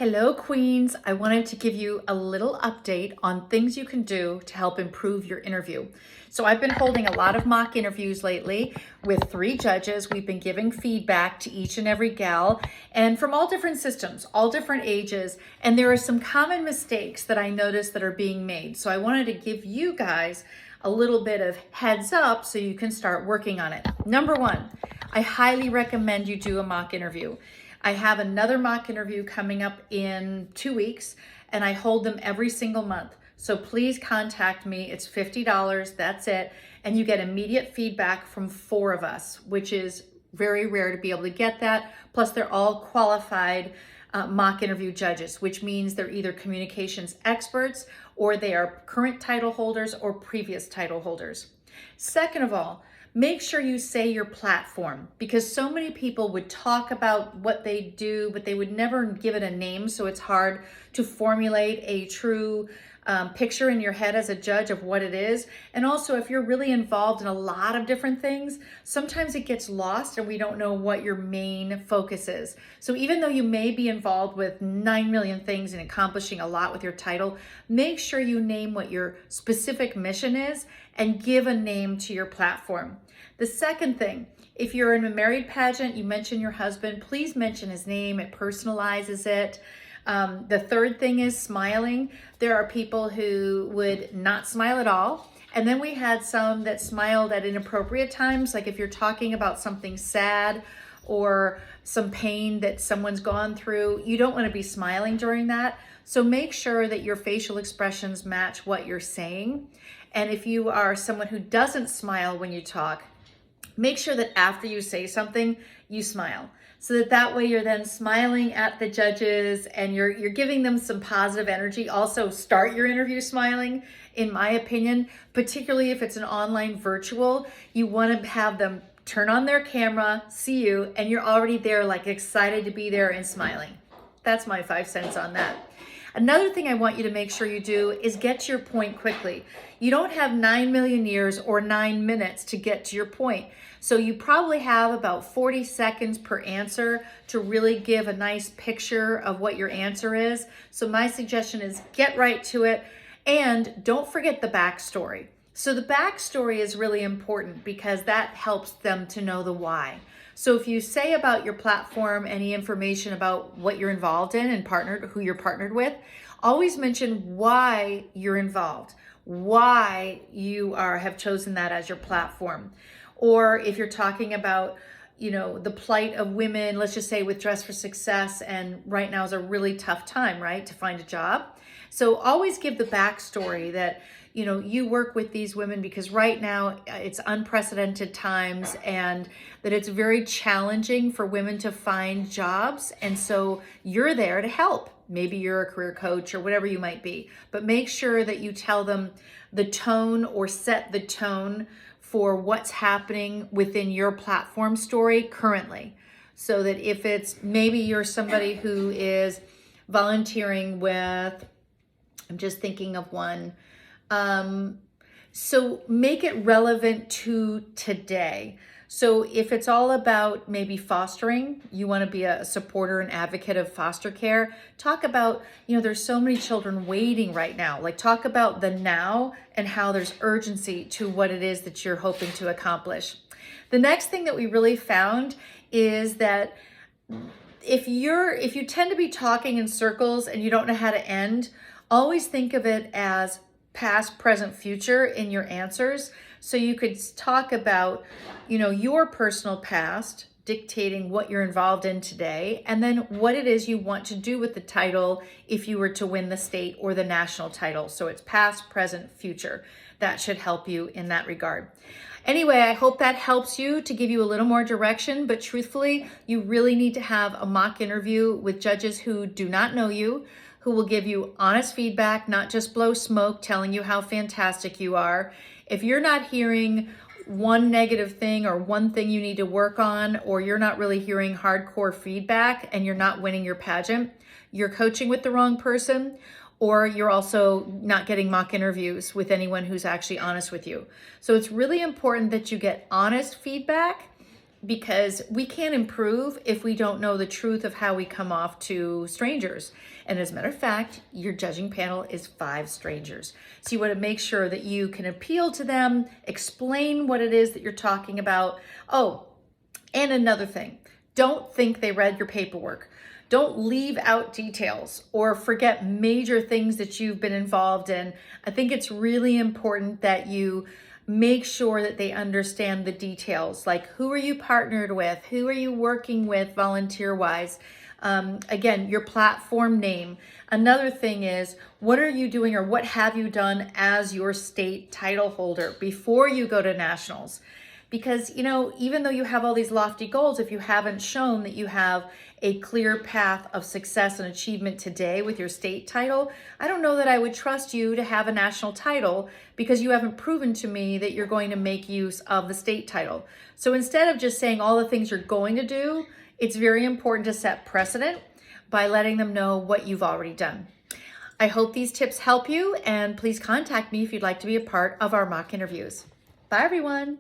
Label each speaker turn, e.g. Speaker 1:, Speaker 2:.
Speaker 1: Hello, Queens. I wanted to give you a little update on things you can do to help improve your interview. So I've been holding a lot of mock interviews lately with 3 judges. We've been giving feedback to each and every gal, and from all different systems, all different ages, and there are some common mistakes that I noticed that are being made. So I wanted to give you guys a little bit of heads up so you can start working on it. Number 1, I highly recommend you do a mock interview. I have another mock interview coming up in 2 weeks, and I hold them every single month. So please contact me. It's $50, that's it. And you get immediate feedback from 4 of us, which is very rare to be able to get that. Plus they're all qualified mock interview judges, which means they're either communications experts or they are current title holders or previous title holders. Second of all, make sure you say your platform, because so many people would talk about what they do, but they would never give it a name. So it's hard to formulate a true picture in your head as a judge of what it is. And also, if you're really involved in a lot of different things, sometimes it gets lost and we don't know what your main focus is. So even though you may be involved with 9 million things and accomplishing a lot with your title, make sure you name what your specific mission is and give a name to your platform. The second thing, if you're in a married pageant, you mention your husband, please mention his name. It personalizes it. The third thing is smiling. There are people who would not smile at all. And then we had some that smiled at inappropriate times, like if you're talking about something sad or some pain that someone's gone through, you don't want to be smiling during that. So make sure that your facial expressions match what you're saying. And if you are someone who doesn't smile when you talk, make sure that after you say something, you smile. So that way you're then smiling at the judges and you're giving them some positive energy. Also, start your interview smiling, in my opinion, particularly if it's an online virtual. You want to have them turn on their camera, see you, and you're already there, like excited to be there and smiling. That's my 5 cents on that. Another thing I want you to make sure you do is get to your point quickly. You don't have 9 million years or 9 minutes to get to your point. So you probably have about 40 seconds per answer to really give a nice picture of what your answer is. So my suggestion is get right to it, and don't forget the backstory. So the backstory is really important because that helps them to know the why. So if you say about your platform any information about what you're involved in and who you're partnered with, always mention why you're involved, why you have chosen that as your platform. Or if you're talking about, the plight of women, let's just say with Dress for Success, and right now is a really tough time, right, to find a job. So always give the backstory that, you work with these women because right now it's unprecedented times and that it's very challenging for women to find jobs. And so you're there to help. Maybe you're a career coach or whatever you might be, but make sure that you tell them the tone or set the tone for what's happening within your platform story currently. So that if it's maybe you're somebody who is volunteering with, I'm just thinking of one, so make it relevant to today. So if it's all about maybe fostering, you want to be a supporter and advocate of foster care, talk about, there's so many children waiting right now. Like talk about the now and how there's urgency to what it is that you're hoping to accomplish. The next thing that we really found is that if you tend to be talking in circles and you don't know how to end, always think of it as past, present, future in your answers. So you could talk about, your personal past dictating what you're involved in today, and then what it is you want to do with the title if you were to win the state or the national title. So it's past, present, future. That should help you in that regard. Anyway, I hope that helps you to give you a little more direction, but truthfully, you really need to have a mock interview with judges who do not know you, who will give you honest feedback, not just blow smoke telling you how fantastic you are. If you're not hearing one negative thing or one thing you need to work on, or you're not really hearing hardcore feedback and you're not winning your pageant, you're coaching with the wrong person, or you're also not getting mock interviews with anyone who's actually honest with you. So it's really important that you get honest feedback because we can't improve if we don't know the truth of how we come off to strangers. And as a matter of fact, your judging panel is 5 strangers. So you want to make sure that you can appeal to them, explain what it is that you're talking about. Oh, and another thing, don't think they read your paperwork. Don't leave out details or forget major things that you've been involved in. I think it's really important that you make sure that they understand the details, like who are you partnered with, who are you working with volunteer-wise, again, your platform name. Another thing is, what are you doing or what have you done as your state title holder before you go to nationals? Because, you know, even though you have all these lofty goals, if you haven't shown that you have a clear path of success and achievement today with your state title, I don't know that I would trust you to have a national title because you haven't proven to me that you're going to make use of the state title. So instead of just saying all the things you're going to do, it's very important to set precedent by letting them know what you've already done. I hope these tips help you, and please contact me if you'd like to be a part of our mock interviews. Bye, everyone.